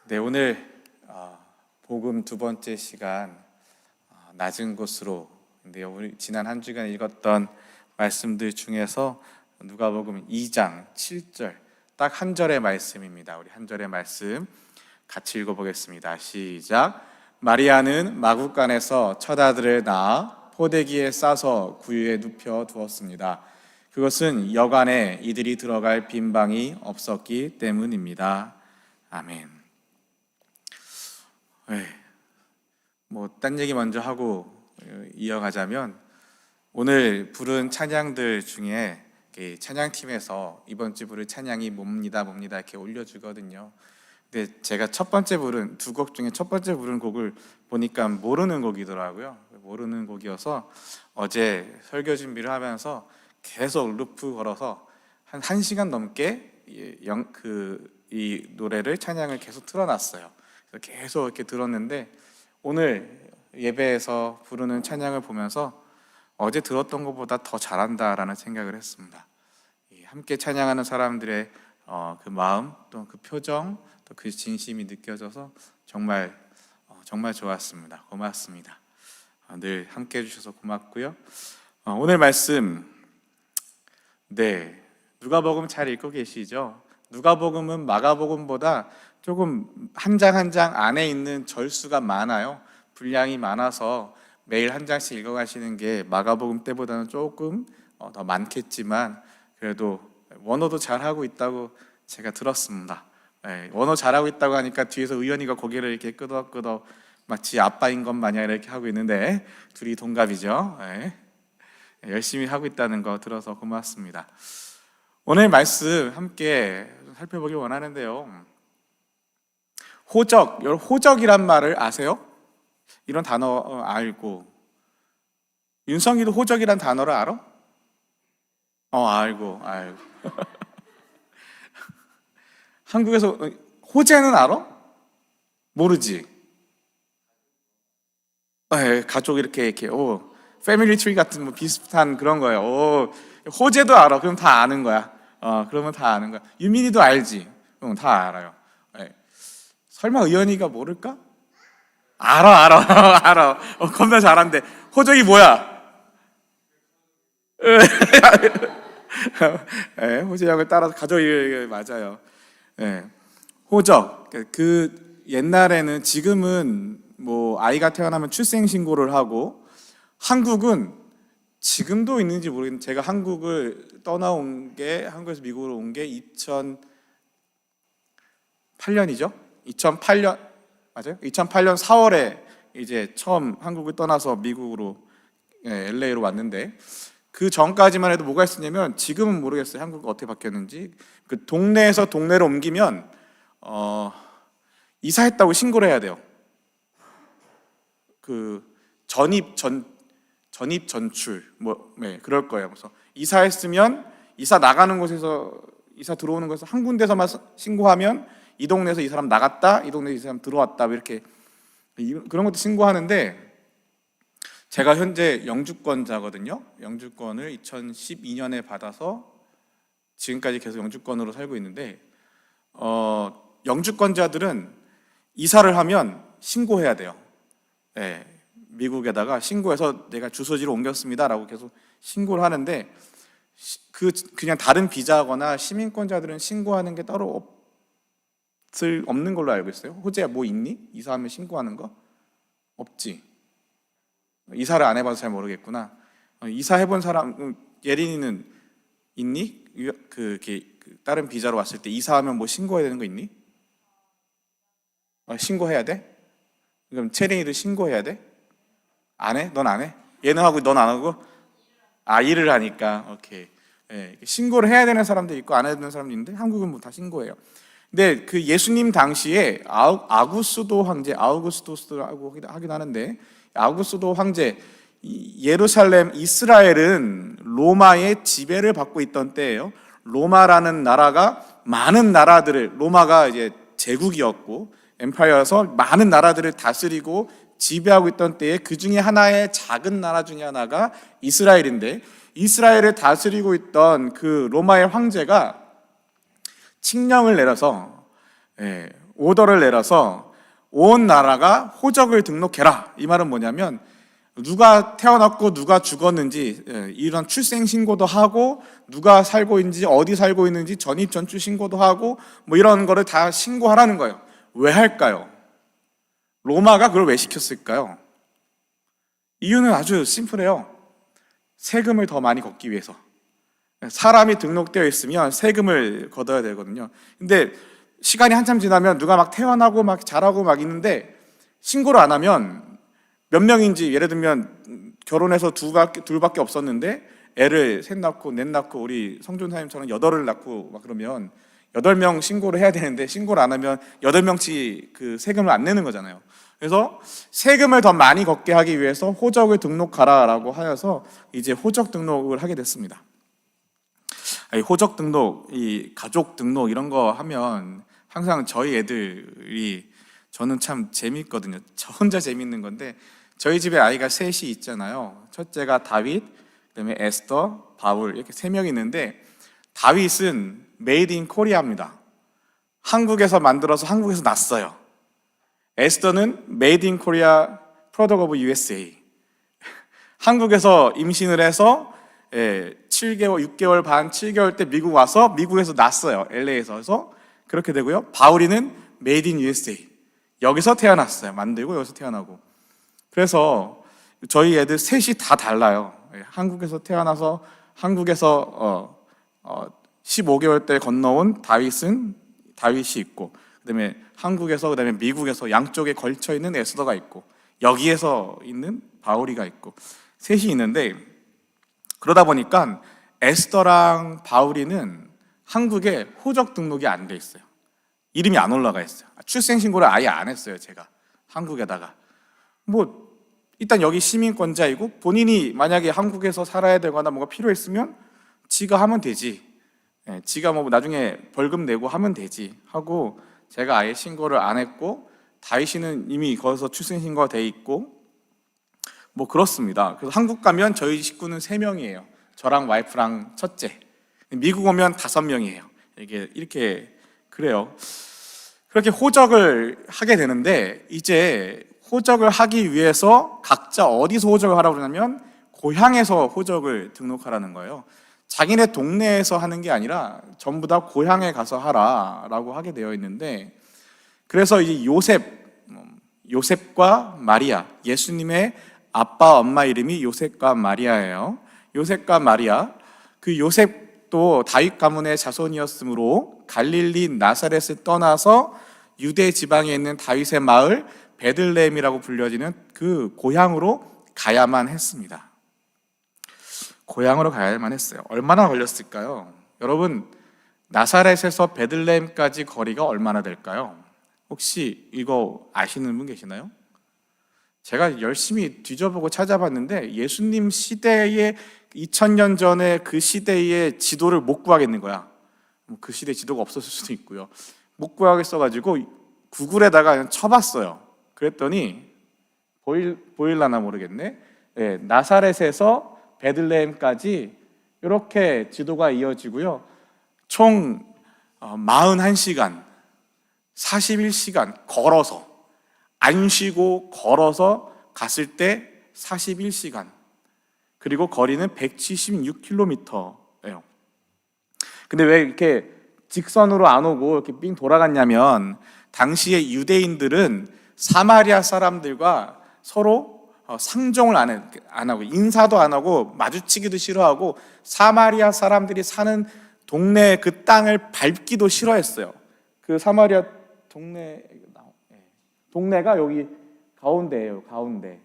네, 오늘 복음 두 번째 시간 낮은 곳으로. 근데 우리 지난 한 주간 읽었던 말씀들 중에서 누가복음 2장 7절 딱 한 절의 말씀입니다. 우리 한 절의 말씀 같이 읽어보겠습니다. 시작. 마리아는 마구간에서 첫 아들을 낳아 포대기에 싸서 구유에 눕혀 두었습니다. 그것은 여간에 이들이 들어갈 빈 방이 없었기 때문입니다. 아멘. 딴 얘기 먼저 하고 이어가자면, 오늘 부른 찬양들 중에 찬양팀에서 이번 주 부를 찬양이 뭡니다 이렇게 올려주거든요. 근데 제가 첫 번째 부른 두 곡 중에 첫 번째 부른 곡을 보니까 모르는 곡이더라고요. 모르는 곡이어서 어제 설교 준비를 하면서 계속 루프 걸어서 한 1시간 넘게 이 노래를 찬양을 계속 틀어놨어요. 계속 이렇게 들었는데, 오늘 예배에서 부르는 찬양을 보면서 어제 들었던 것보다 더 잘한다라는 생각을 했습니다. 함께 찬양하는 사람들의 그 마음, 또 그 표정, 또 그 진심이 느껴져서 정말 좋았습니다. 고맙습니다. 늘 함께 해주셔서 고맙고요. 오늘 말씀, 누가복음 잘 읽고 계시죠? 누가복음은 마가복음보다 조금 한 장 한 장 안에 있는 절수가 많아요. 분량이 많아서 매일 한 장씩 읽어가시는 게 마가복음 때보다는 조금 더 많겠지만, 그래도 원어도 잘하고 있다고 제가 들었습니다. 원어 잘하고 있다고 하니까 뒤에서 의연이가 고개를 이렇게 끄덕끄덕 마치 아빠인 것 마냥 이렇게 하고 있는데, 둘이 동갑이죠. 열심히 하고 있다는 거 들어서 고맙습니다. 오늘 말씀 함께 살펴보기 원하는데요, 호적이란 말을 아세요? 이런 단어 알고. 윤성이도 호적이란 단어를 알아? 알고. 한국에서 호재는 알아? 모르지? 가족 이렇게 패밀리 트리 같은 비슷한 그런 거예요. 호재도 알아. 그럼 다 아는 거야. 그러면 다 아는 거야. 유민이도 알지? 그럼 다 알아요. 설마 의연이가 모를까? 알아. 겁나 잘한대. 호적이 뭐야? 호적을 따라서 가족이 맞아요. 호적. 그 옛날에는, 지금은 아이가 태어나면 출생신고를 하고, 한국은 지금도 있는지 모르겠는데, 제가 한국을 떠나온 게, 한국에서 미국으로 온 게 2008년이죠? 2008년 맞아요? 2008년 4월에 이제 처음 한국을 떠나서 미국으로, LA로 왔는데, 그 전까지만 해도 뭐가 있었냐면, 지금은 모르겠어요. 한국이 어떻게 바뀌었는지. 그 동네에서 동네로 옮기면 이사했다고 신고를 해야 돼요. 그 전입 전출 그럴 거예요. 그래서 이사했으면 이사 나가는 곳에서, 이사 들어오는 곳에서 한 군데서만 신고하면 이 동네에서 이 사람 나갔다, 이 동네에서 이 사람 들어왔다, 이렇게 그런 것도 신고하는데, 제가 현재 영주권자거든요. 영주권을 2012년에 받아서 지금까지 계속 영주권으로 살고 있는데, 영주권자들은 이사를 하면 신고해야 돼요. 미국에다가 신고해서 내가 주소지로 옮겼습니다라고 계속 신고를 하는데, 그냥 다른 비자거나 시민권자들은 신고하는 게 따로 없는 걸로 알고 있어요. 호재야 뭐 있니? 이사하면 신고하는 거? 없지. 이사를 안 해봐서 잘 모르겠구나. 이사해본 사람, 예린이는 있니? 다른 비자로 왔을 때 이사하면 뭐 신고해야 되는 거 있니? 신고해야 돼? 그럼 채린이도 신고해야 돼? 안 해? 넌 안 해? 얘는 하고 넌 안 하고? 일을 하니까. 오케이. 신고를 해야 되는 사람도 있고 안 해야 되는 사람도 있는데, 한국은 다 신고해요. 근데 그 예수님 당시에 아우구스도 황제, 아우구스토스라고 하긴 하는데, 아우구스도 황제, 예루살렘, 이스라엘은 로마의 지배를 받고 있던 때예요. 로마라는 나라가 많은 나라들을, 로마가 이제 제국이었고 엠파이어여서 많은 나라들을 다스리고 지배하고 있던 때에, 그 중에 하나의 작은 나라 중에 하나가 이스라엘인데, 이스라엘을 다스리고 있던 그 로마의 황제가 칙령을 내려서 오더를 내려서 온 나라가 호적을 등록해라. 이 말은 뭐냐면 누가 태어났고 누가 죽었는지 이런 출생 신고도 하고 누가 살고 있는지 어디 살고 있는지 전입 전출 신고도 하고 뭐 이런 거를 다 신고하라는 거예요. 왜 할까요? 로마가 그걸 왜 시켰을까요? 이유는 아주 심플해요. 세금을 더 많이 걷기 위해서. 사람이 등록되어 있으면 세금을 걷어야 되거든요. 근데 시간이 한참 지나면 누가 막 태어나고 막 자라고 막 있는데 신고를 안 하면 몇 명인지, 예를 들면 결혼해서 둘밖에 없었는데 애를 셋 낳고 넷 낳고 우리 성전사님처럼 8을 낳고 막 그러면 8명 신고를 해야 되는데 신고를 안 하면 8명치 그 세금을 안 내는 거잖아요. 그래서 세금을 더 많이 걷게 하기 위해서 호적을 등록하라라고 하여서 이제 호적 등록을 하게 됐습니다. 호적 등록, 이 가족 등록 이런 거 하면 항상 저희 애들이, 저는 참 재밌거든요. 저 혼자 재밌는 건데, 저희 집에 아이가 셋이 있잖아요. 첫째가 다윗, 그다음에 에스더, 바울, 이렇게 3명이 있는데 다윗은 메이드 인 코리아입니다. 한국에서 만들어서 한국에서 났어요. 에스더는 메이드 인 코리아 프로덕트 오브 USA. 한국에서 임신을 해서 7개월, 6개월 반, 7개월 때 미국 와서 미국에서 낳았어요. LA에서. 그래서 그렇게 되고요. 바울이는 메이드 인 USA. 여기서 태어났어요. 만들고 여기서 태어나고. 그래서 저희 애들 셋이 다 달라요. 한국에서 태어나서 한국에서 15개월 때 건너온 다윗이 있고, 그다음에 한국에서, 그다음에 미국에서 양쪽에 걸쳐 있는 에스더가 있고, 여기에서 있는 바울이가 있고, 셋이 있는데, 그러다 보니까 에스더랑 바울이는 한국에 호적 등록이 안 돼 있어요. 이름이 안 올라가 있어요. 출생신고를 아예 안 했어요, 제가. 한국에다가. 뭐 일단 여기 시민권자이고 본인이 만약에 한국에서 살아야 되거나 뭐가 필요했으면 지가 하면 되지. 지가 뭐 나중에 벌금 내고 하면 되지 하고 제가 아예 신고를 안 했고, 다윗이는 이미 거기서 출생신고가 돼 있고 뭐 그렇습니다. 그래서 한국 가면 저희 식구는 3명이에요. 저랑 와이프랑 첫째. 미국 오면 5명이에요. 이렇게 그래요. 그렇게 호적을 하게 되는데, 이제 호적을 하기 위해서 각자 어디서 호적을 하라고 그러냐면 고향에서 호적을 등록하라는 거예요. 자기네 동네에서 하는 게 아니라 전부 다 고향에 가서 하라라고 하게 되어 있는데, 그래서 이제 요셉과 마리아, 예수님의 아빠 엄마 이름이 요셉과 마리아예요. 요셉과 마리아, 그 요셉도 다윗 가문의 자손이었으므로 갈릴리 나사렛을 떠나서 유대 지방에 있는 다윗의 마을 베들레헴이라고 불려지는 그 고향으로 가야만 했습니다. 고향으로 가야만 했어요. 얼마나 걸렸을까요? 여러분, 나사렛에서 베들레헴까지 거리가 얼마나 될까요? 혹시 이거 아시는 분 계시나요? 제가 열심히 뒤져보고 찾아봤는데 예수님 시대의 2000년 전에 그 시대의 지도를 못 구하겠는 거야. 그 시대 지도가 없었을 수도 있고요. 못 구하겠어가지고 구글에다가 그냥 쳐봤어요. 그랬더니 보일라나 모르겠네. 나사렛에서 베들레헴까지 이렇게 지도가 이어지고요. 총 41시간, 41시간 걸어서, 안 쉬고 걸어서 갔을 때 41시간. 그리고 거리는 176km예요. 근데 왜 이렇게 직선으로 안 오고 이렇게 삥 돌아갔냐면, 당시에 유대인들은 사마리아 사람들과 서로 상종을 안 하고 인사도 안 하고 마주치기도 싫어하고 사마리아 사람들이 사는 동네 그 땅을 밟기도 싫어했어요. 그 사마리아 동네가 여기 가운데예요, 가운데.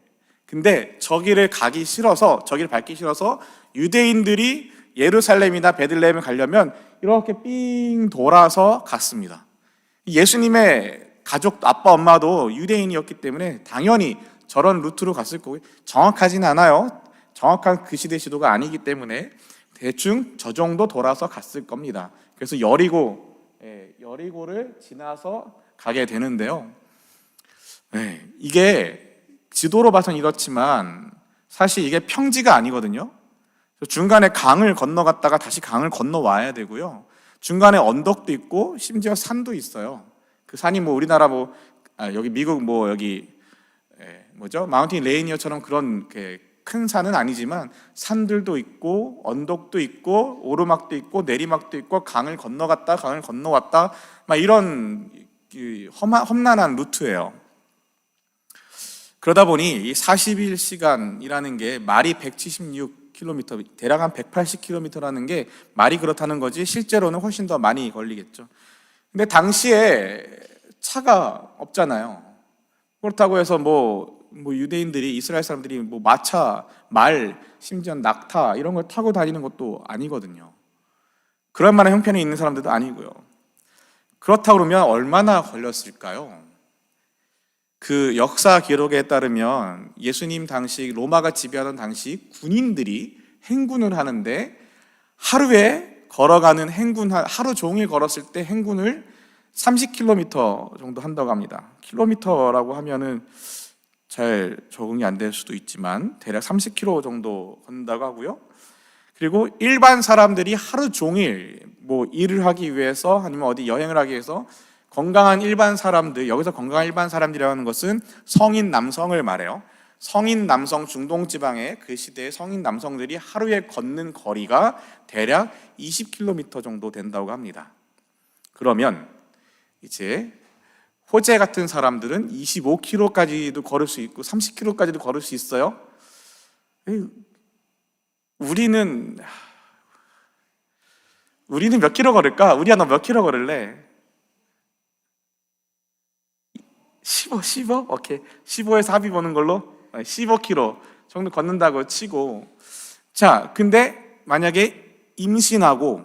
근데 저기를 밟기 싫어서 유대인들이 예루살렘이나 베들레헴을 가려면 이렇게 삥 돌아서 갔습니다. 예수님의 가족, 아빠, 엄마도 유대인이었기 때문에 당연히 저런 루트로 갔을 거고, 정확하진 않아요. 정확한 그 시대 지도가 아니기 때문에 대충 저 정도 돌아서 갔을 겁니다. 그래서 여리고를 지나서 가게 되는데요. 이게 지도로 봐서는 이렇지만 사실 이게 평지가 아니거든요. 중간에 강을 건너갔다가 다시 강을 건너와야 되고요. 중간에 언덕도 있고 심지어 산도 있어요. 그 산이 뭐 우리나라 여기 미국 여기 뭐죠? 마운틴 레이니어처럼 그런 큰 산은 아니지만 산들도 있고 언덕도 있고 오르막도 있고 내리막도 있고 강을 건너갔다 강을 건너왔다 막 이런 험난한 루트예요. 그러다 보니 이 41시간이라는 게 말이 176km, 대략 한 180km라는 게 말이 그렇다는 거지 실제로는 훨씬 더 많이 걸리겠죠. 근데 당시에 차가 없잖아요. 그렇다고 해서 유대인들이, 이스라엘 사람들이 마차, 말, 심지어 낙타 이런 걸 타고 다니는 것도 아니거든요. 그럴 만한 형편이 있는 사람들도 아니고요. 그렇다고 그러면 얼마나 걸렸을까요? 그 역사 기록에 따르면 예수님 당시, 로마가 지배하던 당시 군인들이 행군을 하는데 하루에 걸어가는 하루 종일 걸었을 때 행군을 30km 정도 한다고 합니다. 킬로미터라고 하면은 잘 적응이 안 될 수도 있지만 대략 30km 정도 걷는다고 하고요. 그리고 일반 사람들이 하루 종일 일을 하기 위해서 아니면 어디 여행을 하기 위해서 건강한 일반 사람들, 여기서 건강한 일반 사람들이라는 것은 성인 남성을 말해요. 성인 남성, 중동 지방의 그 시대의 성인 남성들이 하루에 걷는 거리가 대략 20km 정도 된다고 합니다. 그러면 이제 호재 같은 사람들은 25km까지도 걸을 수 있고 30km까지도 걸을 수 있어요. 우리는 몇 킬로 걸을까? 우리야 너 몇 킬로 걸을래? 15? 오케이. 15에서 합의 보는 걸로 15km 정도 걷는다고 치고, 자, 근데 만약에 임신하고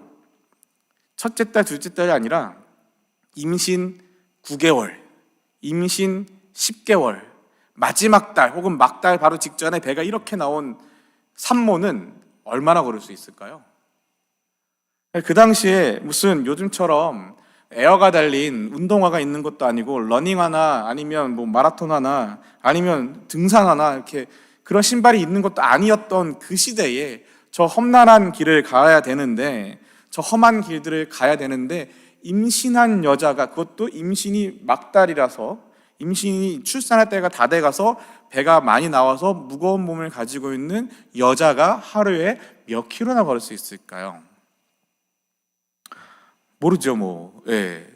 첫째 달, 둘째 달이 아니라 임신 9개월, 임신 10개월, 마지막 달 혹은 막달 바로 직전에 배가 이렇게 나온 산모는 얼마나 걸을 수 있을까요? 그 당시에 무슨 요즘처럼 에어가 달린 운동화가 있는 것도 아니고 러닝화나 아니면 마라톤화나 아니면 등산화나 이렇게 그런 신발이 있는 것도 아니었던 그 시대에 저 험난한 길을 가야 되는데, 저 험한 길들을 가야 되는데 임신한 여자가, 그것도 임신이 막달이라서 임신이 출산할 때가 다 돼가서 배가 많이 나와서 무거운 몸을 가지고 있는 여자가 하루에 몇 킬로나 걸을 수 있을까요? 모르죠. 예.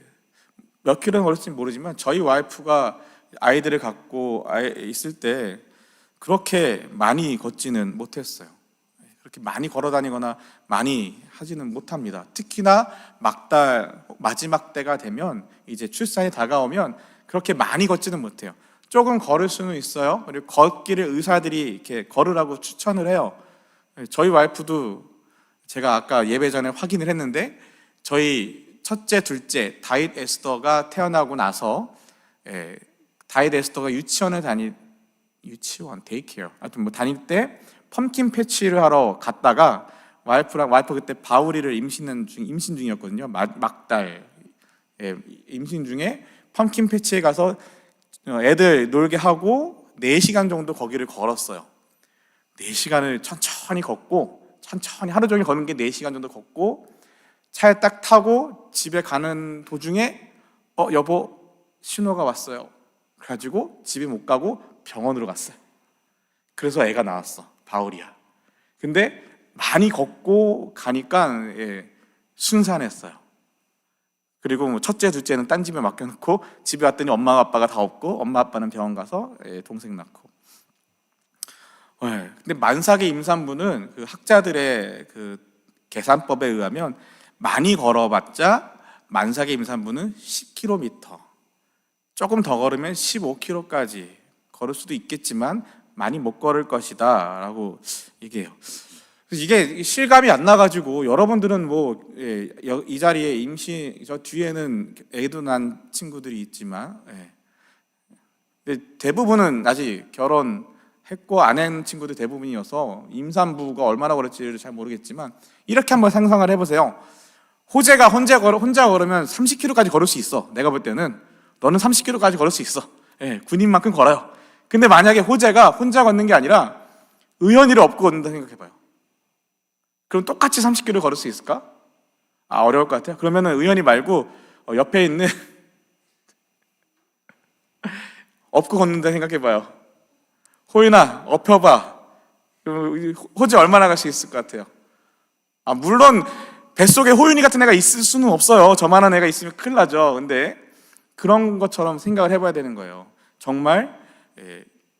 몇 킬로나 걸을지 모르지만 저희 와이프가 아이들을 갖고 있을 때 그렇게 많이 걷지는 못했어요. 그렇게 많이 걸어 다니거나 많이 하지는 못합니다. 특히나 막달 마지막 때가 되면, 이제 출산이 다가오면 그렇게 많이 걷지는 못해요. 조금 걸을 수는 있어요. 그리고 걷기를 의사들이 이렇게 걸으라고 추천을 해요. 저희 와이프도 제가 아까 예배 전에 확인을 했는데, 저희 첫째, 둘째 다윗 에스더가 태어나고 나서 다윗 에스더가 유치원, 데이케어 하여튼 다닐 때 펌킨 패치를 하러 갔다가 와이프 그때 바울이를 임신 중이었거든요. 막달 임신 중에 펌킨 패치에 가서 애들 놀게 하고 4시간 정도 거기를 걸었어요. 4시간을 천천히 걷고, 하루 종일 걷는 게 4시간 정도 걷고, 차에 딱 타고 집에 가는 도중에 여보 신호가 왔어요. 그래가지고 집에 못 가고 병원으로 갔어요. 그래서 애가 나왔어. 바울이야. 근데 많이 걷고 가니까 순산했어요. 그리고 첫째, 둘째는 딴 집에 맡겨놓고 집에 왔더니 엄마 아빠가 다 없고, 엄마 아빠는 병원 가서 동생 낳고. 근데 만삭의 임산부는 그 학자들의 그 계산법에 의하면 많이 걸어봤자 만삭의 임산부는 10km, 조금 더 걸으면 15km까지 걸을 수도 있겠지만 많이 못 걸을 것이다 라고 얘기해요. 이게 실감이 안 나가지고 여러분들은 이 자리에 저 뒤에는 애도 난 친구들이 있지만, 근데 대부분은 아직 결혼했고 안 한 친구들 대부분이어서 임산부가 얼마나 걸을지를 잘 모르겠지만, 이렇게 한번 상상을 해보세요. 호재가 혼자 걸으면 30km까지 걸을 수 있어. 내가 볼 때는 너는 30km까지 걸을 수 있어. 군인만큼 걸어요. 근데 만약에 호재가 혼자 걷는 게 아니라 의연이를 업고 걷는다 생각해봐요. 그럼 똑같이 30km 걸을 수 있을까? 어려울 것 같아요. 그러면은 의연이 말고 옆에 있는 업고 걷는다 생각해봐요. 호윤아, 업혀봐. 호재 얼마나 갈 수 있을 것 같아요? 물론 뱃속에 호윤이 같은 애가 있을 수는 없어요. 저만한 애가 있으면 큰일 나죠. 근데 그런 것처럼 생각을 해봐야 되는 거예요. 정말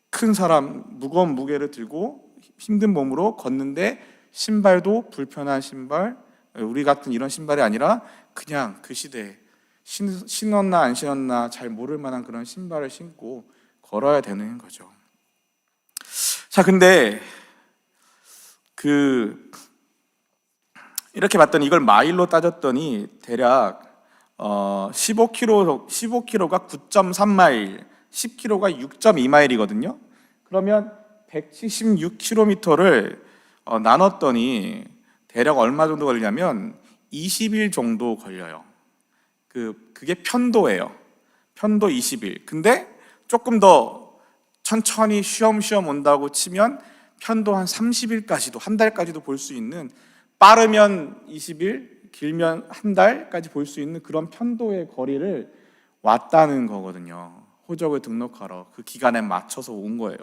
큰 사람, 무거운 무게를 들고 힘든 몸으로 걷는데 신발도 불편한 신발, 우리 같은 이런 신발이 아니라 그냥 그 시대에 신었나 안 신었나 잘 모를 만한 그런 신발을 신고 걸어야 되는 거죠. 자, 근데 이렇게 봤더니 이걸 마일로 따졌더니 대략 15km가 9.3마일, 10km가 6.2마일이거든요. 그러면 176km를 나눴더니 대략 얼마 정도 걸리냐면 20일 정도 걸려요. 그게 편도예요. 편도 20일. 근데 조금 더 천천히 쉬엄쉬엄 온다고 치면 편도 한 30일까지도, 한 달까지도 볼 수 있는, 빠르면 20일, 길면 한 달까지 볼 수 있는 그런 편도의 거리를 왔다는 거거든요. 호적을 등록하러 그 기간에 맞춰서 온 거예요.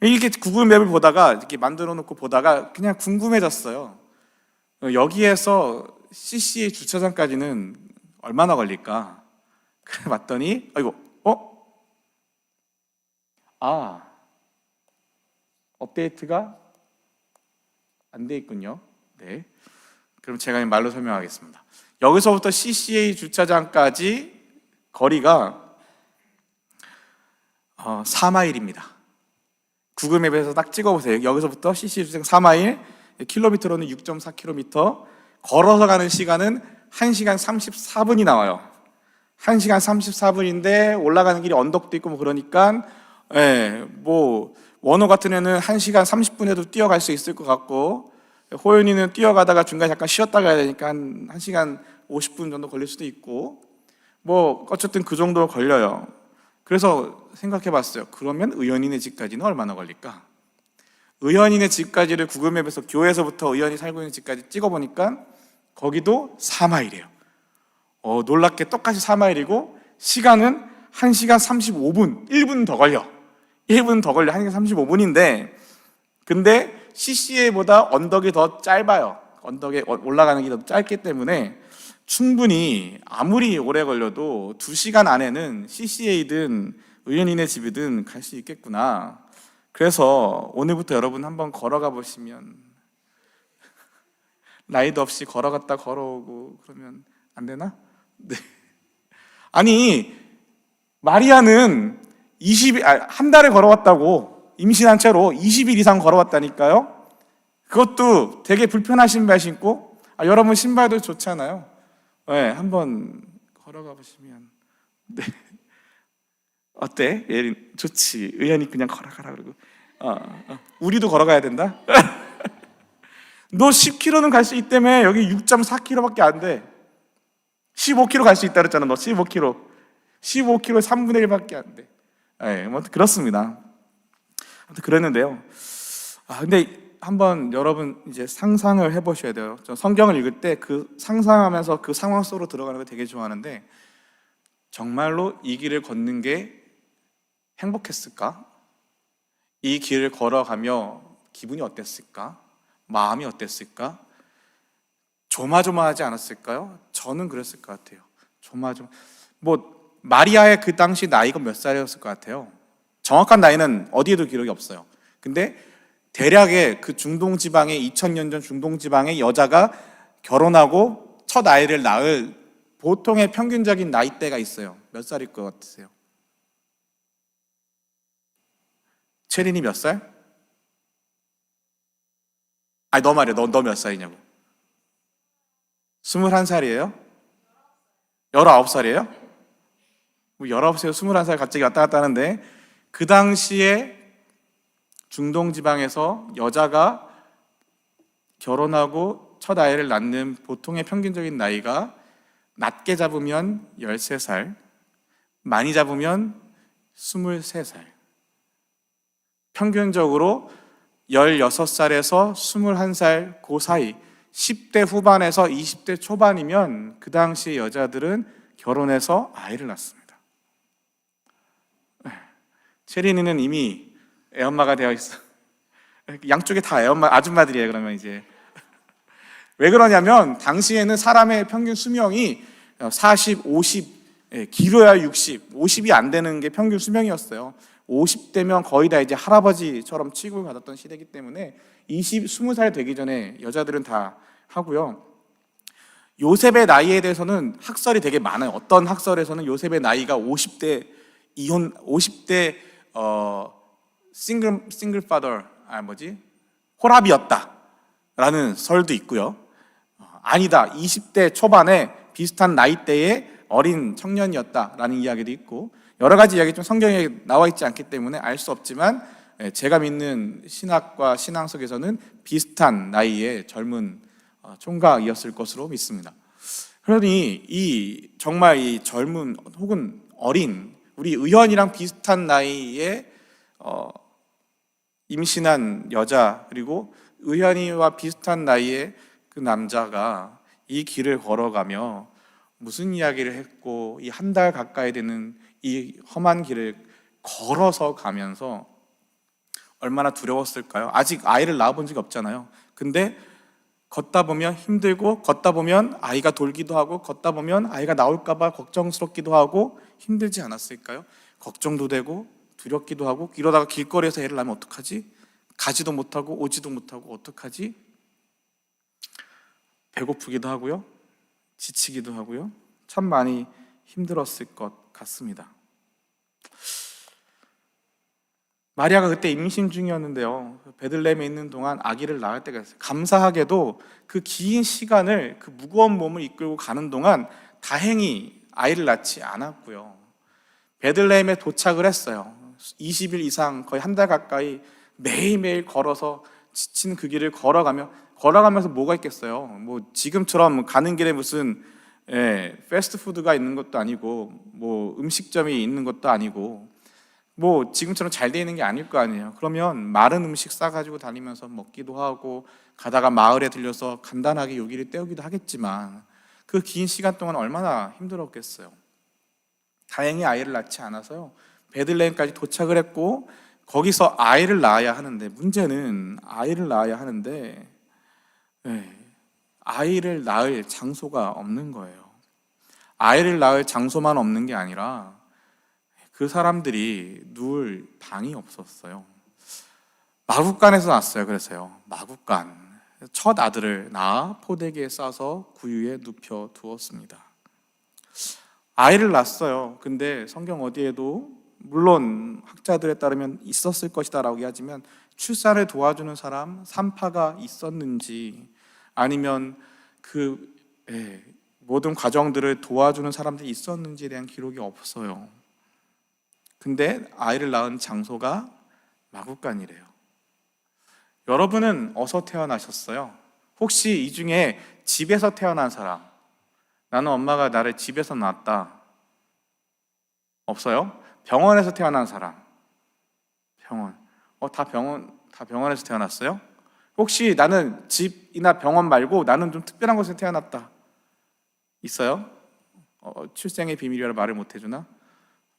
이게 구글 맵을 보다가 이렇게 만들어 놓고 보다가 그냥 궁금해졌어요. 여기에서 CCA 주차장까지는 얼마나 걸릴까? 그래 봤더니 업데이트가 안 돼 있군요. 네. 그럼 제가 말로 설명하겠습니다. 여기서부터 CCA 주차장까지 거리가 4마일입니다. 구글맵에서 딱 찍어보세요. 여기서부터 CCA 주차장 4마일, 킬로미터로는 6.4km, 걸어서 가는 시간은 1시간 34분이 나와요. 1시간 34분인데 올라가는 길이 언덕도 있고 그러니까 원호 같은 애는 1시간 30분에도 뛰어갈 수 있을 것 같고, 호연이는 뛰어가다가 중간에 잠깐 쉬었다 가야 되니까 한 1시간 50분 정도 걸릴 수도 있고, 어쨌든 그 정도 걸려요. 그래서 생각해 봤어요. 그러면 의연이네 집까지는 얼마나 걸릴까? 의연이네 집까지를 구글맵에서 교회에서부터 의연이 살고 있는 집까지 찍어보니까 거기도 4마일이에요. 놀랍게 똑같이 4마일이고 시간은 1시간 35분, 1분 더 걸려. 1분 더 걸려. 1시간 35분인데 근데 CCA보다 언덕이 더 짧아요. 언덕에 올라가는 게 더 짧기 때문에 충분히 아무리 오래 걸려도 2시간 안에는 CCA든 의연이네 집이든 갈 수 있겠구나. 그래서 오늘부터 여러분 한번 걸어가 보시면, 나이도 없이 걸어갔다 걸어오고 그러면 안 되나? 네. 아니, 마리아는 한 달을 걸어왔다고, 임신한 채로 20일 이상 걸어왔다니까요. 그것도 되게 불편한 신발 신고. 여러분 신발도 좋잖아요. 네, 한번 걸어가 보시면. 네. 어때? 예린, 좋지. 의연이 그냥 걸어가라 그러고. 우리도 걸어가야 된다? 너 10km는 갈 수 있다며. 여기 6.4km밖에 안 돼. 15km 갈 수 있다 그랬잖아. 너 15km 3분의 1밖에 안 돼. 그렇습니다. 아무튼 그랬는데요. 근데 한번 여러분 이제 상상을 해보셔야 돼요. 저 성경을 읽을 때 그 상상하면서 그 상황 속으로 들어가는 거 되게 좋아하는데, 정말로 이 길을 걷는 게 행복했을까? 이 길을 걸어가며 기분이 어땠을까? 마음이 어땠을까? 조마조마하지 않았을까요? 저는 그랬을 것 같아요. 마리아의 그 당시 나이가 몇 살이었을 것 같아요? 정확한 나이는 어디에도 기록이 없어요. 근데 대략의 그 중동 지방의 2000년 전 중동 지방의 여자가 결혼하고 첫 아이를 낳을 보통의 평균적인 나이대가 있어요. 몇 살일 것 같으세요? 채린이 몇 살? 너 말이야. 너 몇 살이냐고. 21살이에요? 19살이에요? 19살, 21살 갑자기 왔다 갔다 하는데, 그 당시에 중동 지방에서 여자가 결혼하고 첫 아이를 낳는 보통의 평균적인 나이가 낮게 잡으면 13살, 많이 잡으면 23살. 평균적으로 16살에서 21살 그 사이, 10대 후반에서 20대 초반이면 그 당시 여자들은 결혼해서 아이를 낳습니다. 체린이는 이미 애엄마가 되어 있어. 양쪽에 다 애엄마 아줌마들이에요. 그러면 이제 왜 그러냐면 당시에는 사람의 평균 수명이 40, 50, 길어야 60, 50이 안 되는 게 평균 수명이었어요. 50대면 거의 다 이제 할아버지처럼 취급을 받았던 시대이기 때문에 20살 되기 전에 여자들은 다 하고요. 요셉의 나이에 대해서는 학설이 되게 많아요. 어떤 학설에서는 요셉의 나이가 50대 이혼, 50대 싱글 파더, 호랍이었다라는 설도 있고요. 아니다, 20대 초반에 비슷한 나이대의 어린 청년이었다라는 이야기도 있고, 여러 가지 이야기 좀 성경에 나와 있지 않기 때문에 알 수 없지만 제가 믿는 신학과 신앙 속에서는 비슷한 나이의 젊은 총각이었을 것으로 믿습니다. 그러니 정말 이 젊은 혹은 어린 우리 의연이랑 비슷한 나이에 임신한 여자, 그리고 의연이와 비슷한 나이의 그 남자가 이 길을 걸어가며 무슨 이야기를 했고, 이 한 달 가까이 되는 이 험한 길을 걸어서 가면서 얼마나 두려웠을까요? 아직 아이를 낳아본 적이 없잖아요. 근데 걷다 보면 힘들고, 걷다 보면 아이가 돌기도 하고, 걷다 보면 아이가 나올까봐 걱정스럽기도 하고 힘들지 않았을까요? 걱정도 되고 두렵기도 하고, 이러다가 길거리에서 애를 낳으면 어떡하지? 가지도 못하고 오지도 못하고 어떡하지? 배고프기도 하고요, 지치기도 하고요, 참 많이 힘들었을 것 같습니다. 마리아가 그때 임신 중이었는데요, 베들레헴에 있는 동안 아기를 낳을 때가 있어요. 감사하게도 그 긴 시간을 그 무거운 몸을 이끌고 가는 동안 다행히 아이를 낳지 않았고요, 베들레헴에 도착을 했어요. 20일 이상 거의 한 달 가까이 매일매일 걸어서 지친 그 길을 걸어가면서 뭐가 있겠어요? 뭐 지금처럼 가는 길에 무슨 패스트푸드가 있는 것도 아니고, 뭐 음식점이 있는 것도 아니고, 뭐 지금처럼 잘 돼 있는 게 아닐 거 아니에요. 그러면 마른 음식 싸가지고 다니면서 먹기도 하고, 가다가 마을에 들려서 간단하게 요기를 때우기도 하겠지만 그 긴 시간 동안 얼마나 힘들었겠어요. 다행히 아이를 낳지 않아서요, 베들레헴까지 도착을 했고, 거기서 아이를 낳아야 하는데, 문제는 아이를 낳아야 하는데 아이를 낳을 장소가 없는 거예요. 아이를 낳을 장소만 없는 게 아니라 그 사람들이 누울 방이 없었어요. 마구간에서 낳았어요. 그래서요, 마구간, 첫 아들을 낳아 포대기에 싸서 구유에 눕혀 두었습니다. 아이를 낳았어요. 근데 성경 어디에도, 물론 학자들에 따르면 있었을 것이다 라고 하지만, 출산을 도와주는 사람, 산파가 있었는지, 아니면 그 모든 과정들을 도와주는 사람들이 있었는지에 대한 기록이 없어요. 근데 아이를 낳은 장소가 마구간이래요. 여러분은 어디서 태어나셨어요? 혹시 이 중에 집에서 태어난 사람, 나는 엄마가 나를 집에서 낳았다, 없어요? 병원에서 태어난 사람, 병원, 다 병원에서 태어났어요? 혹시 나는 집이나 병원 말고 나는 좀 특별한 곳에서 태어났다, 있어요? 출생의 비밀이라 말을 못 해주나?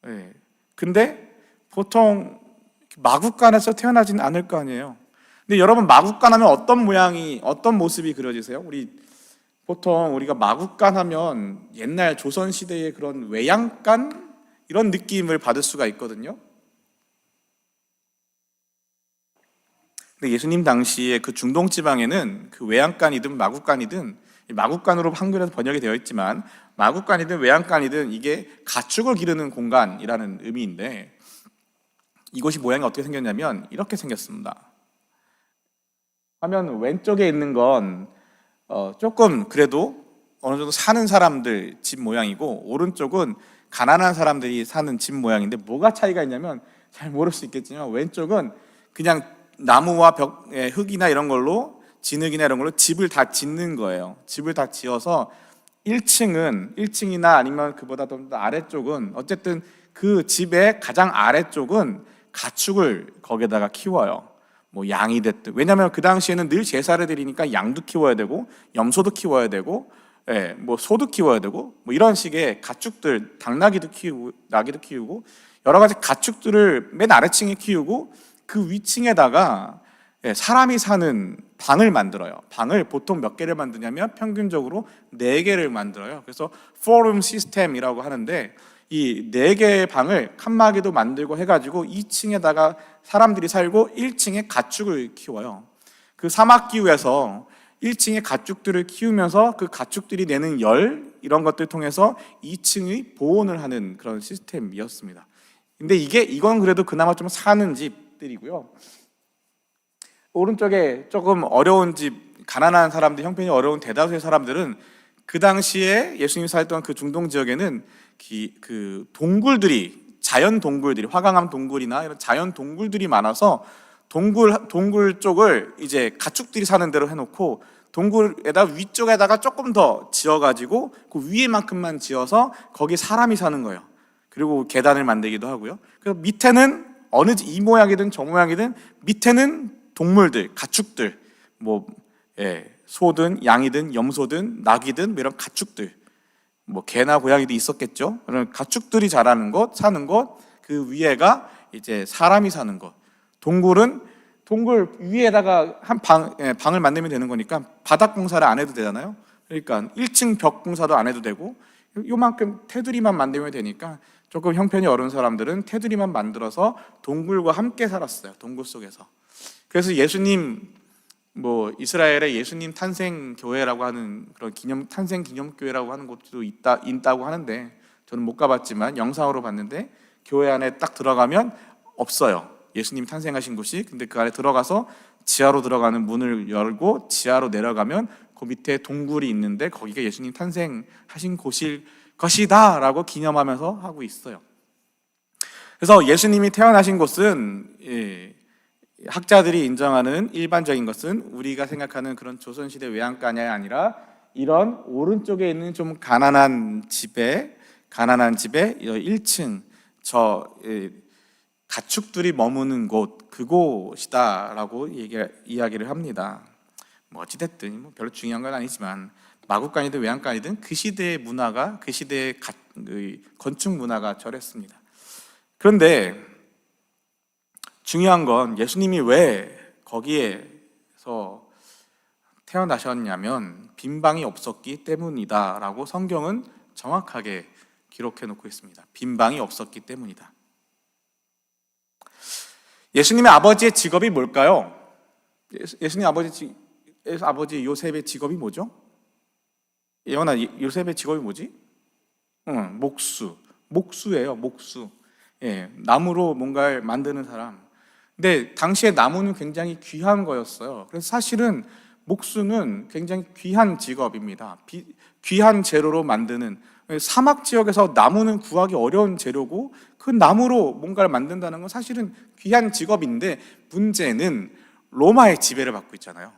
네. 근데 보통 마구간에서 태어나진 않을 거 아니에요. 근데 여러분, 마구간 하면 어떤 모습이 그려지세요? 보통 우리가 마구간 하면 옛날 조선 시대의 그런 외양간, 이런 느낌을 받을 수가 있거든요. 근데 예수님 당시에 그 중동 지방에는 그 외양간이든 마구간이든, 마구간으로 한글에서 번역이 되어 있지만 마구간이든 외양간이든 이게 가축을 기르는 공간이라는 의미인데, 이곳이 모양이 어떻게 생겼냐면 이렇게 생겼습니다. 화면 왼쪽에 있는 건 조금 그래도 어느 정도 사는 사람들 집 모양이고, 오른쪽은 가난한 사람들이 사는 집 모양인데, 뭐가 차이가 있냐면, 잘 모를 수 있겠지만 왼쪽은 그냥 나무와 흙이나 이런 걸로, 진흙이나 이런 걸로 집을 다 짓는 거예요. 집을 다 지어서 1층이나 아니면 그보다 좀 더 아래쪽은, 어쨌든 그 집의 가장 아래쪽은 가축을 거기다가 키워요. 뭐 양이 됐든, 왜냐하면 그 당시에는 늘 제사를 드리니까 양도 키워야 되고 염소도 키워야 되고, 뭐 소도 키워야 되고, 뭐 이런 식의 가축들, 닭나기도 키우고 나기도 키우고 여러 가지 가축들을 맨 아래층에 키우고 그 위층에다가 사람이 사는 방을 만들어요. 방을 보통 몇 개를 만드냐면 평균적으로 4개를 만들어요. 그래서 포럼 시스템이라고 하는데 이 4개의 방을 칸막이도 만들고 해가지고 2층에다가 사람들이 살고 1층에 가축을 키워요. 그 사막 기후에서 1층에 가축들을 키우면서 그 가축들이 내는 열 이런 것들을 통해서 2층의 보온을 하는 그런 시스템이었습니다. 근데 이건 그래도 그나마 좀 사는 집들이고요. 오른쪽에 조금 어려운 집, 가난한 사람들, 형편이 어려운 대다수의 사람들은 그 당시에 예수님이 살던 그 중동 지역에는 그 동굴들이, 자연 동굴들이, 화강암 동굴이나 이런 자연 동굴들이 많아서 동굴 쪽을 이제 가축들이 사는 대로 해놓고 동굴에다 위쪽에다가 조금 더 지어가지고 그 위에만큼만 지어서 거기 사람이 사는 거예요. 그리고 계단을 만들기도 하고요. 그래서 밑에는 어느 이 모양이든 저 모양이든 밑에는 동물들, 가축들, 소든 양이든 염소든 낙이든 뭐 이런 가축들, 개나 고양이도 있었겠죠. 그런 가축들이 자라는 곳, 사는 곳, 그 위에가 이제 사람이 사는 곳. 동굴 위에다가 방을 만들면 되는 거니까 바닥 공사를 안 해도 되잖아요. 그러니까 1층 벽 공사도 안 해도 되고 요만큼 테두리만 만들면 되니까 조금 형편이 어려운 사람들은 테두리만 만들어서 동굴과 함께 살았어요. 동굴 속에서. 그래서 예수님 이스라엘의 예수님 탄생 교회라고 하는 그런 탄생 기념 교회라고 하는 곳도 있다고 하는데 저는 못 가봤지만 영상으로 봤는데 교회 안에 딱 들어가면 없어요. 예수님 탄생하신 곳이. 근데 그 안에 들어가서 지하로 들어가는 문을 열고 지하로 내려가면 그 밑에 동굴이 있는데 거기가 예수님 탄생하신 곳일 것이다 라고 기념하면서 하고 있어요. 그래서 예수님이 태어나신 곳은 학자들이 인정하는 일반적인 것은 우리가 생각하는 그런 조선시대 외양간이 아니라 이런 오른쪽에 있는 좀 가난한 집에 1층 가축들이 머무는 곳, 그곳이다라고 이야기를 합니다. 어찌됐든 별로 중요한 건 아니지만 마국간이든 외양간이든 그 시대의 문화가, 그 시대의 건축 문화가 저랬습니다. 그런데 중요한 건 예수님이 왜 거기에서 태어나셨냐면 빈방이 없었기 때문이다라고 성경은 정확하게 기록해 놓고 있습니다. 빈방이 없었기 때문이다. 예수님의 아버지의 직업이 뭘까요? 예수님 아버지 요셉의 직업이 뭐죠? 예원아, 요셉의 직업이 뭐지? 목수예요. 목수. 나무로 뭔가를 만드는 사람. 근데 당시에 나무는 굉장히 귀한 거였어요. 그래서 사실은 목수는 굉장히 귀한 직업입니다. 귀한 재료로 만드는, 사막 지역에서 나무는 구하기 어려운 재료고 그 나무로 뭔가를 만든다는 건 사실은 귀한 직업인데 문제는 로마의 지배를 받고 있잖아요.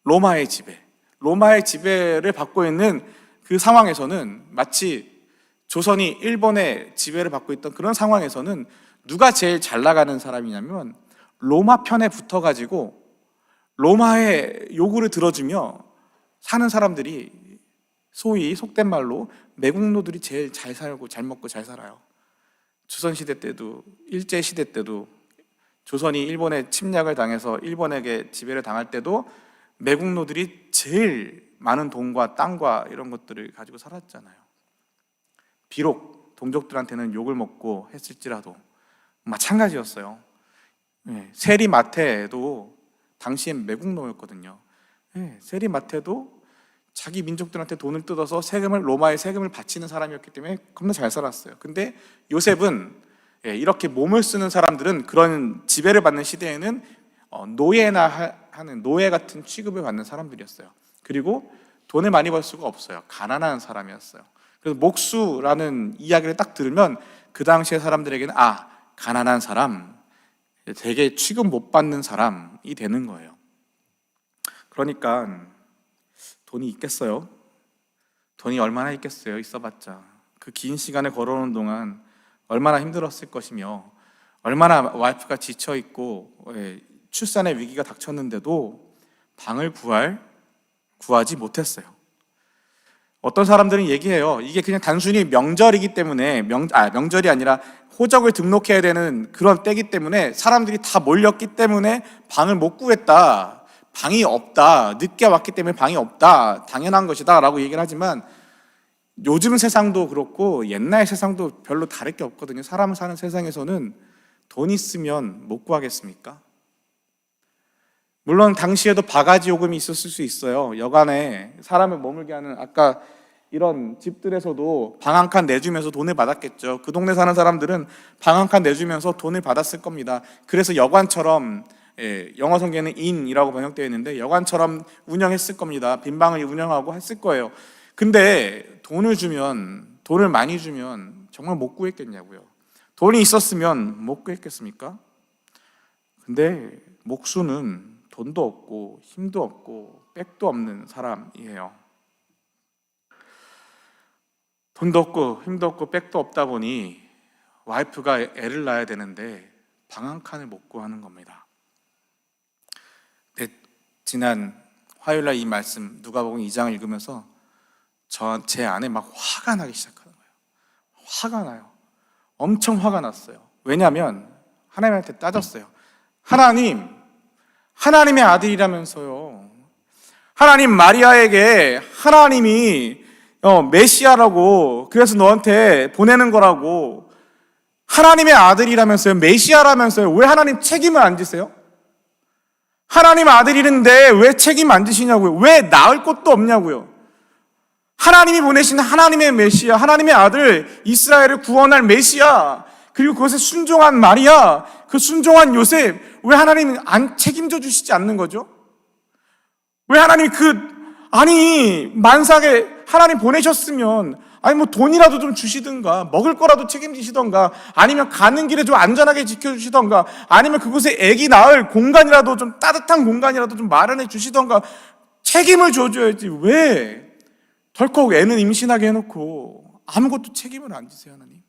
로마의 지배를 받고 있는 그 상황에서는 마치 조선이 일본의 지배를 받고 있던 그런 상황에서는 누가 제일 잘 나가는 사람이냐면 로마 편에 붙어가지고 로마의 요구를 들어주며 사는 사람들이 소위 속된 말로 매국노들이 제일 잘 살고 잘 먹고 잘 살아요. 조선시대 때도 일제시대 때도 조선이 일본의 침략을 당해서 일본에게 지배를 당할 때도 매국노들이 제일 많은 돈과 땅과 이런 것들을 가지고 살았잖아요. 비록 동족들한테는 욕을 먹고 했을지라도 마찬가지였어요. 세리마테도 당시엔 매국노였거든요. 세리마테도 자기 민족들한테 돈을 뜯어서 로마의 세금을 바치는 사람이었기 때문에 겁나 잘 살았어요. 근데 요셉은 이렇게 몸을 쓰는 사람들은 그런 지배를 받는 시대에는 노예나 하는 노예 같은 취급을 받는 사람들이었어요. 그리고 돈을 많이 벌 수가 없어요. 가난한 사람이었어요. 그래서 목수라는 이야기를 딱 들으면 그 당시의 사람들에게는 가난한 사람, 되게 취급 못 받는 사람이 되는 거예요. 그러니까 돈이 있겠어요? 돈이 얼마나 있겠어요? 있어봤자 그 긴 시간을 걸어오는 동안 얼마나 힘들었을 것이며 얼마나 와이프가 지쳐있고 출산의 위기가 닥쳤는데도 방을 구하지 못했어요. 어떤 사람들은 얘기해요. 이게 그냥 단순히 명절이기 때문에 명절이 아니라 호적을 등록해야 되는 그런 때기 때문에 사람들이 다 몰렸기 때문에 방을 못 구했다. 방이 없다. 늦게 왔기 때문에 방이 없다. 당연한 것이다 라고 얘기를 하지만 요즘 세상도 그렇고 옛날 세상도 별로 다를 게 없거든요. 사람 사는 세상에서는 돈 있으면 못 구하겠습니까? 물론 당시에도 바가지 요금이 있었을 수 있어요. 여간에 사람을 머물게 하는 아까 이런 집들에서도 방 한 칸 내주면서 돈을 받았겠죠. 그 동네 사는 사람들은 방 한 칸 내주면서 돈을 받았을 겁니다. 그래서 여관처럼, 영어 성경에는 인이라고 번역되어 있는데 여관처럼 운영했을 겁니다. 빈방을 운영하고 했을 거예요. 근데 돈을 많이 주면 정말 못 구했겠냐고요. 돈이 있었으면 못 구했겠습니까? 근데 목수는 돈도 없고 힘도 없고 백도 없는 사람이에요. 돈도 없고 힘도 없고 백도 없다 보니 와이프가 애를 낳아야 되는데 방 한 칸을 못 구하는 겁니다. 지난 화요일날 이 말씀 누가복음 2장을 읽으면서 제 안에 막 화가 나기 시작하는 거예요. 화가 나요. 엄청 화가 났어요. 왜냐하면 하나님한테 따졌어요. 하나님의 아들이라면서요. 하나님 마리아에게 하나님이 메시아라고 그래서 너한테 보내는 거라고 하나님의 아들이라면서요. 메시아라면서요. 왜 하나님 책임을 안 지세요? 하나님 아들이는데 왜 책임 안 지시냐고요. 왜 낳을 곳도 없냐고요. 하나님이 보내신 하나님의 메시아, 하나님의 아들, 이스라엘을 구원할 메시아, 그리고 그것에 순종한 마리아, 그 순종한 요셉, 왜 하나님은 안 책임져 주시지 않는 거죠? 왜 하나님이 만삭에 하나님 보내셨으면, 뭐 돈이라도 좀 주시든가, 먹을 거라도 책임지시던가, 아니면 가는 길에 좀 안전하게 지켜주시던가, 아니면 그곳에 아기 낳을 공간이라도 좀 따뜻한 공간이라도 좀 마련해 주시던가, 책임을 줘줘야지. 왜 덜컥 애는 임신하게 해놓고 아무것도 책임을 안 지세요, 하나님?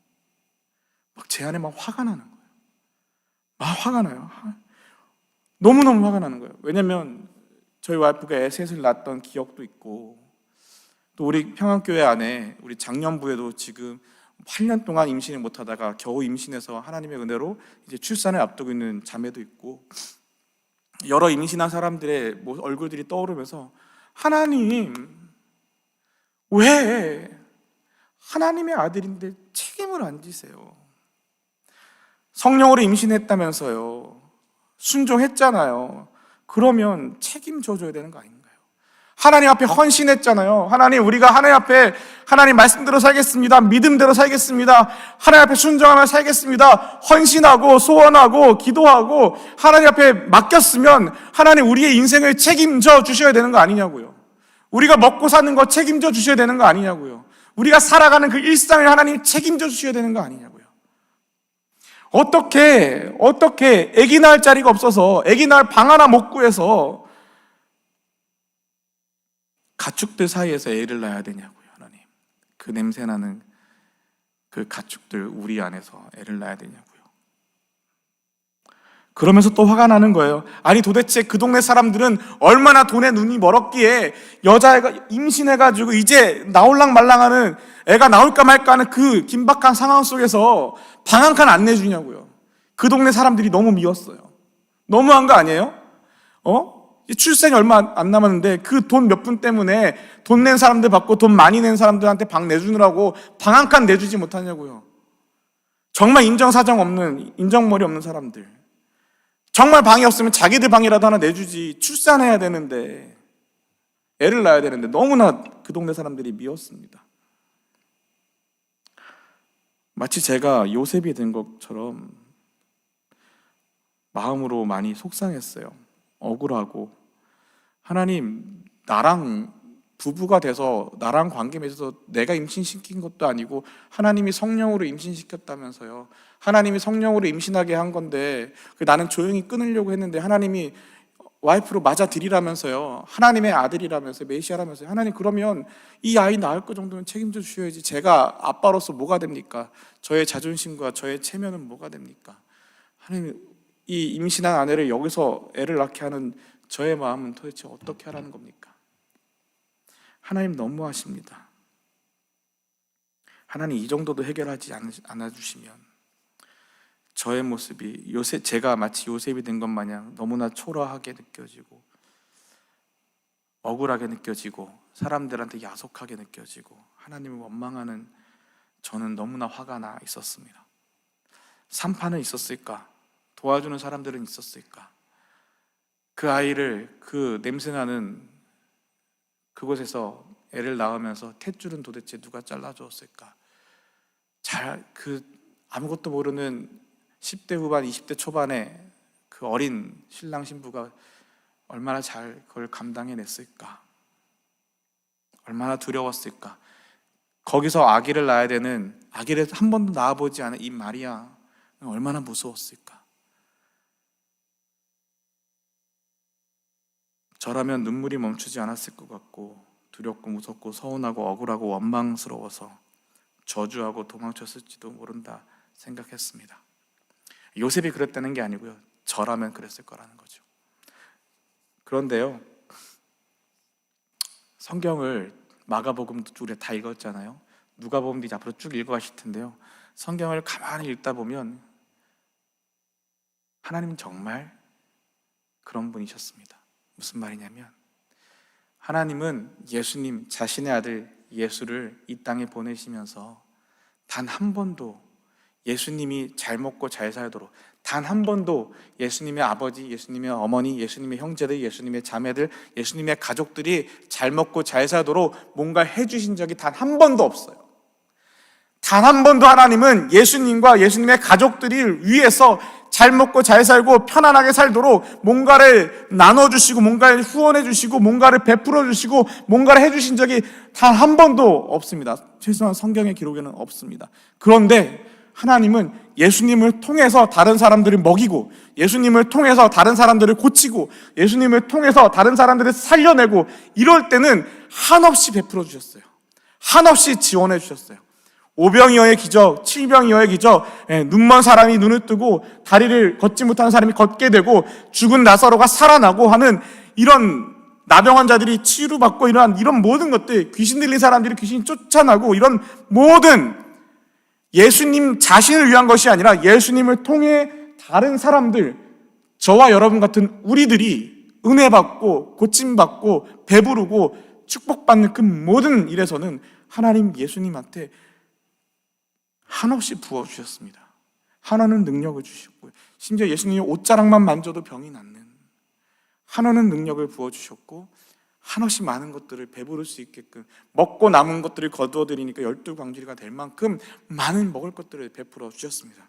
제 안에 막 화가 나는 거예요. 막 화가 나요. 너무너무 화가 나는 거예요. 왜냐면 저희 와이프가 애 셋을 낳았던 기억도 있고, 또 우리 평안교회 안에 우리 장년부에도 지금 8년 동안 임신을 못하다가 겨우 임신해서 하나님의 은혜로 이제 출산을 앞두고 있는 자매도 있고, 여러 임신한 사람들의 얼굴들이 떠오르면서 하나님, 왜 하나님의 아들인데 책임을 안 지세요? 성령으로 임신했다면서요. 순종했잖아요. 그러면 책임져 줘야 되는 거 아닌가요? 하나님 앞에 헌신했잖아요. 하나님, 우리가 하나님 앞에 하나님 말씀대로 살겠습니다. 믿음대로 살겠습니다. 하나님 앞에 순종하며 살겠습니다. 헌신하고 소원하고 기도하고 하나님 앞에 맡겼으면 하나님 우리의 인생을 책임져 주셔야 되는 거 아니냐고요. 우리가 먹고 사는 거 책임져 주셔야 되는 거 아니냐고요. 우리가 살아가는 그 일상을 하나님 책임져 주셔야 되는 거 아니냐고요. 어떻게 아기 낳을 자리가 없어서 아기 낳을 방 하나 못 구해서 가축들 사이에서 애를 낳아야 되냐고요. 하나님, 그 냄새나는 그 가축들 우리 안에서 애를 낳아야 되냐고요. 그러면서 또 화가 나는 거예요. 아니 도대체 그 동네 사람들은 얼마나 돈에 눈이 멀었기에 여자애가 임신해가지고 이제 나올랑 말랑하는 애가 나올까 말까 하는 그 긴박한 상황 속에서 방 한 칸 안 내주냐고요. 그 동네 사람들이 너무 미웠어요. 너무한 거 아니에요? 출생이 얼마 안 남았는데 그 돈 몇 푼 때문에 돈 낸 사람들 받고 돈 많이 낸 사람들한테 방 내주느라고 방 한 칸 내주지 못하냐고요. 정말 인정사정 없는, 인정머리 없는 사람들. 정말 방이 없으면 자기들 방이라도 하나 내주지. 출산해야 되는데, 애를 낳아야 되는데 너무나 그 동네 사람들이 미웠습니다. 마치 제가 요셉이 된 것처럼 마음으로 많이 속상했어요. 억울하고, 하나님, 나랑 부부가 돼서 나랑 관계 맺어서 내가 임신시킨 것도 아니고 하나님이 성령으로 임신시켰다면서요. 하나님이 성령으로 임신하게 한 건데 나는 조용히 끊으려고 했는데 하나님이 와이프로 맞아들이라면서요. 하나님의 아들이라면서요. 메시아라면서요. 하나님, 그러면 이 아이 낳을 것 정도는 책임져 주셔야지. 제가 아빠로서 뭐가 됩니까? 저의 자존심과 저의 체면은 뭐가 됩니까? 하나님, 이 임신한 아내를 여기서 애를 낳게 하는 저의 마음은 도대체 어떻게 하라는 겁니까? 하나님, 너무하십니다. 하나님 이 정도도 해결하지 않아주시면 저의 모습이 제가 마치 요셉이 된 것 마냥 너무나 초라하게 느껴지고 억울하게 느껴지고 사람들한테 야속하게 느껴지고 하나님을 원망하는 저는 너무나 화가 나 있었습니다. 산파는 있었을까? 도와주는 사람들은 있었을까? 그 아이를 그 냄새나는 그곳에서 애를 낳으면서 탯줄은 도대체 누가 잘라주었을까? 아무것도 모르는 10대 후반, 20대 초반의 그 어린 신랑 신부가 얼마나 잘 그걸 감당해냈을까? 얼마나 두려웠을까? 거기서 아기를 낳아야 되는, 아기를 한 번도 낳아보지 않은 이 마리아 얼마나 무서웠을까? 저라면 눈물이 멈추지 않았을 것 같고 두렵고 무섭고 서운하고 억울하고 원망스러워서 저주하고 도망쳤을지도 모른다 생각했습니다. 요셉이 그랬다는 게 아니고요, 저라면 그랬을 거라는 거죠. 그런데요, 성경을 마가복음도 우리가 다 읽었잖아요. 누가복음도 이제 앞으로 쭉 읽어가실 텐데요, 성경을 가만히 읽다 보면 하나님은 정말 그런 분이셨습니다. 무슨 말이냐면 하나님은 예수님, 자신의 아들 예수를 이 땅에 보내시면서 단 한 번도 예수님이 잘 먹고 잘 살도록, 단 한 번도 예수님의 아버지, 예수님의 어머니, 예수님의 형제들, 예수님의 자매들, 예수님의 가족들이 잘 먹고 잘 살도록 뭔가 해주신 적이 단 한 번도 없어요. 단 한 번도 하나님은 예수님과 예수님의 가족들을 위해서 잘 먹고 잘 살고 편안하게 살도록 뭔가를 나눠주시고 뭔가를 후원해주시고 뭔가를 베풀어주시고 뭔가를 해주신 적이 단 한 번도 없습니다. 최소한 성경의 기록에는 없습니다. 그런데 하나님은 예수님을 통해서 다른 사람들을 먹이고, 예수님을 통해서 다른 사람들을 고치고, 예수님을 통해서 다른 사람들을 살려내고, 이럴 때는 한없이 베풀어 주셨어요. 한없이 지원해 주셨어요. 오병이어의 기적, 칠병이어의 기적, 눈먼 사람이 눈을 뜨고 다리를 걷지 못하는 사람이 걷게 되고 죽은 나사로가 살아나고 하는 이런 나병 환자들이 치유받고 이런 모든 것들, 귀신 들린 사람들이 귀신이 쫓아나고, 이런 모든 예수님 자신을 위한 것이 아니라 예수님을 통해 다른 사람들, 저와 여러분 같은 우리들이 은혜받고 고침받고 배부르고 축복받는 그 모든 일에서는 하나님 예수님한테 한없이 부어주셨습니다. 하나는 능력을 주셨고요, 심지어 예수님이 옷자락만 만져도 병이 낫는, 하나는 능력을 부어주셨고 한없이 많은 것들을 배부를 수 있게끔, 먹고 남은 것들을 거두어드리니까 12광주리가 될 만큼 많은 먹을 것들을 베풀어 주셨습니다.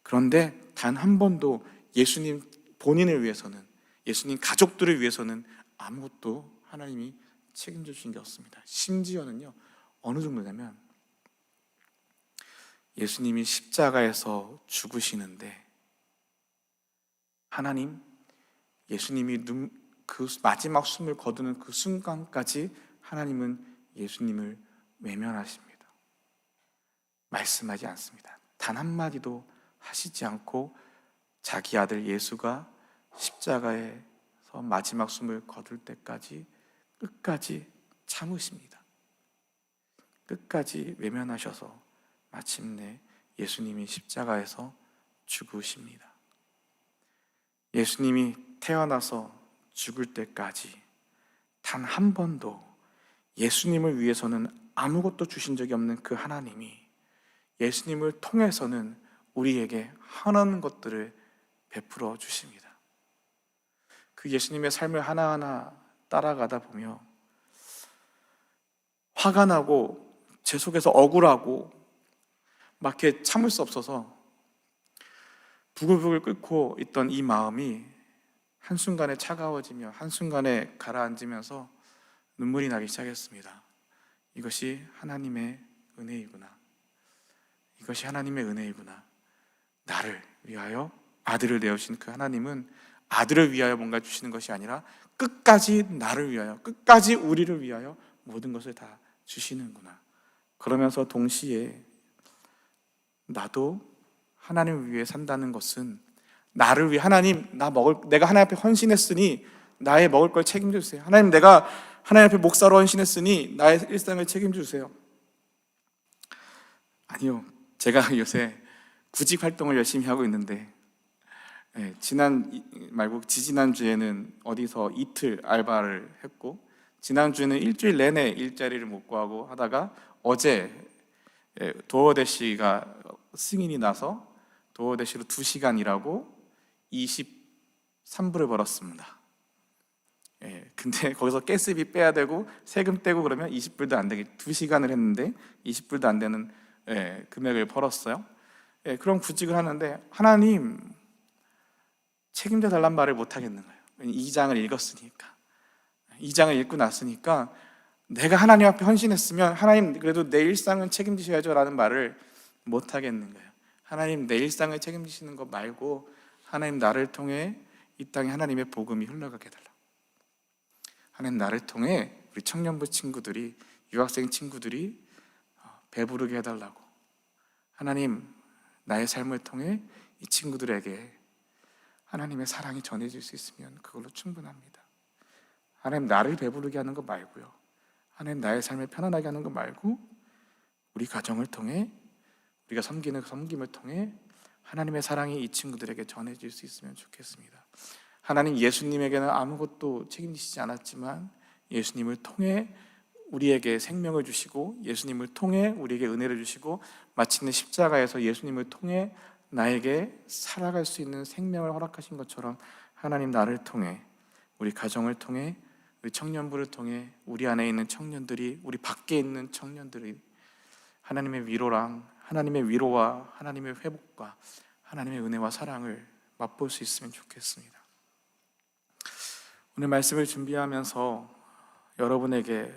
그런데 단 한 번도 예수님 본인을 위해서는, 예수님 가족들을 위해서는 아무것도 하나님이 책임져 주신 게 없습니다. 심지어는요, 어느 정도냐면 예수님이 십자가에서 죽으시는데 하나님, 예수님이 그 마지막 숨을 거두는 그 순간까지 하나님은 예수님을 외면하십니다. 말씀하지 않습니다. 단 한마디도 하시지 않고 자기 아들 예수가 십자가에서 마지막 숨을 거둘 때까지 끝까지 참으십니다. 끝까지 외면하셔서 마침내 예수님이 십자가에서 죽으십니다. 예수님이 태어나서 죽을 때까지 단 한 번도 예수님을 위해서는 아무것도 주신 적이 없는 그 하나님이 예수님을 통해서는 우리에게 하나는 것들을 베풀어 주십니다. 그 예수님의 삶을 하나하나 따라가다 보며 화가 나고 제 속에서 억울하고 막 이렇게 참을 수 없어서 부글부글 끓고 있던 이 마음이 한순간에 차가워지며 한순간에 가라앉으면서 눈물이 나기 시작했습니다. 이것이 하나님의 은혜이구나. 이것이 하나님의 은혜이구나. 나를 위하여 아들을 내어주신 그 하나님은 아들을 위하여 뭔가 주시는 것이 아니라 끝까지 나를 위하여, 끝까지 우리를 위하여 모든 것을 다 주시는구나. 그러면서 동시에 나도 하나님을 위해 산다는 것은 나를 위해, 하나님, 내가 하나님 앞에 헌신했으니 나의 먹을 걸 책임져 주세요. 하나님, 내가 하나님 앞에 목사로 헌신했으니 나의 일상을 책임져 주세요. 아니요, 제가 요새 구직 활동을 열심히 하고 있는데 지지난 주에는 어디서 이틀 알바를 했고, 지난 주에는 일주일 내내 일자리를 못 구하고 하다가 어제 도어대시가 승인이 나서 도어대시로 2시간 일하고 23불을 벌었습니다. 근데 거기서 가스비 빼야 되고 세금 떼고 그러면 20불도 안 되게 2시간을 했는데 20불도 안 되는 금액을 벌었어요. 그런 구직을 하는데 하나님 책임져 달란 말을 못 하겠는 거예요. 2장을 읽었으니까. 2장을 읽고 났으니까 내가 하나님 앞에 헌신했으면 하나님 그래도 내 일상은 책임지셔야죠 라는 말을 못 하겠는 거예요. 하나님 내 일상을 책임지시는 것 말고 하나님 나를 통해 이 땅에 하나님의 복음이 흘러가게 해달라. 하나님 나를 통해 우리 청년부 친구들이, 유학생 친구들이 배부르게 해달라고. 하나님 나의 삶을 통해 이 친구들에게 하나님의 사랑이 전해질 수 있으면 그걸로 충분합니다. 하나님 나를 배부르게 하는 것 말고요, 하나님 나의 삶을 편안하게 하는 것 말고 우리 가정을 통해, 우리가 섬기는 섬김을 통해 하나님의 사랑이 이 친구들에게 전해질 수 있으면 좋겠습니다. 하나님 예수님에게는 아무것도 책임지시지 않았지만 예수님을 통해 우리에게 생명을 주시고 예수님을 통해 우리에게 은혜를 주시고 마침내 십자가에서 예수님을 통해 나에게 살아갈 수 있는 생명을 허락하신 것처럼 하나님 나를 통해, 우리 가정을 통해, 우리 청년부를 통해 우리 안에 있는 청년들이, 우리 밖에 있는 청년들이 하나님의 위로와 하나님의 회복과 하나님의 은혜와 사랑을 맛볼 수 있으면 좋겠습니다. 오늘 말씀을 준비하면서 여러분에게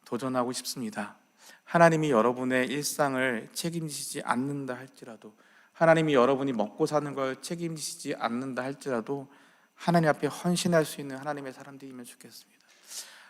도전하고 싶습니다. 하나님이 여러분의 일상을 책임지지 않는다 할지라도, 하나님이 여러분이 먹고 사는 걸 책임지지 않는다 할지라도 하나님 앞에 헌신할 수 있는 하나님의 사람들이면 좋겠습니다.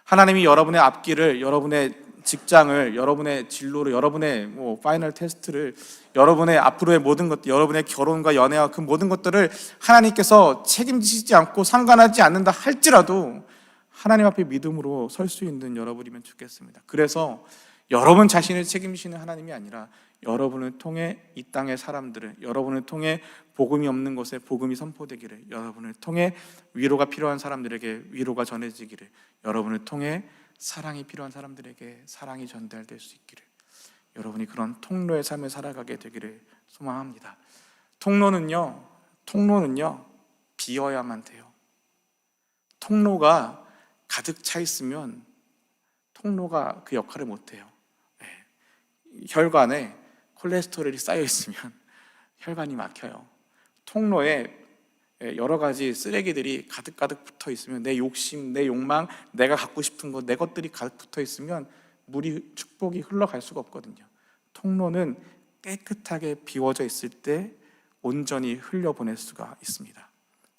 하나님이 여러분의 앞길을, 여러분의 직장을, 여러분의 진로를, 여러분의 파이널 테스트를, 여러분의 앞으로의 모든 것, 여러분의 결혼과 연애와 그 모든 것들을 하나님께서 책임지시지 않고 상관하지 않는다 할지라도 하나님 앞에 믿음으로 설 수 있는 여러분이면 좋겠습니다. 그래서 여러분 자신을 책임지시는 하나님이 아니라 여러분을 통해 이 땅의 사람들을, 여러분을 통해 복음이 없는 곳에 복음이 선포되기를, 여러분을 통해 위로가 필요한 사람들에게 위로가 전해지기를, 여러분을 통해 사랑이 필요한 사람들에게 사랑이 전달될 수 있기를, 여러분이 그런 통로의 삶을 살아가게 되기를 소망합니다. 통로는요 비어야만 돼요. 통로가 가득 차 있으면 통로가 그 역할을 못해요. 혈관에 콜레스테롤이 쌓여 있으면 혈관이 막혀요. 통로에 여러 가지 쓰레기들이 가득 붙어 있으면, 내 욕심, 내 욕망, 내가 갖고 싶은 것, 내 것들이 가득 붙어 있으면 축복이 흘러갈 수가 없거든요. 통로는 깨끗하게 비워져 있을 때 온전히 흘려보낼 수가 있습니다.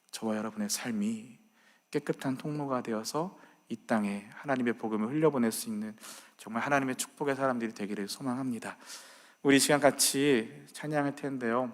저와 여러분의 삶이 깨끗한 통로가 되어서 이 땅에 하나님의 복음을 흘려보낼 수 있는 정말 하나님의 축복의 사람들이 되기를 소망합니다. 우리 시간 같이 찬양할 텐데요,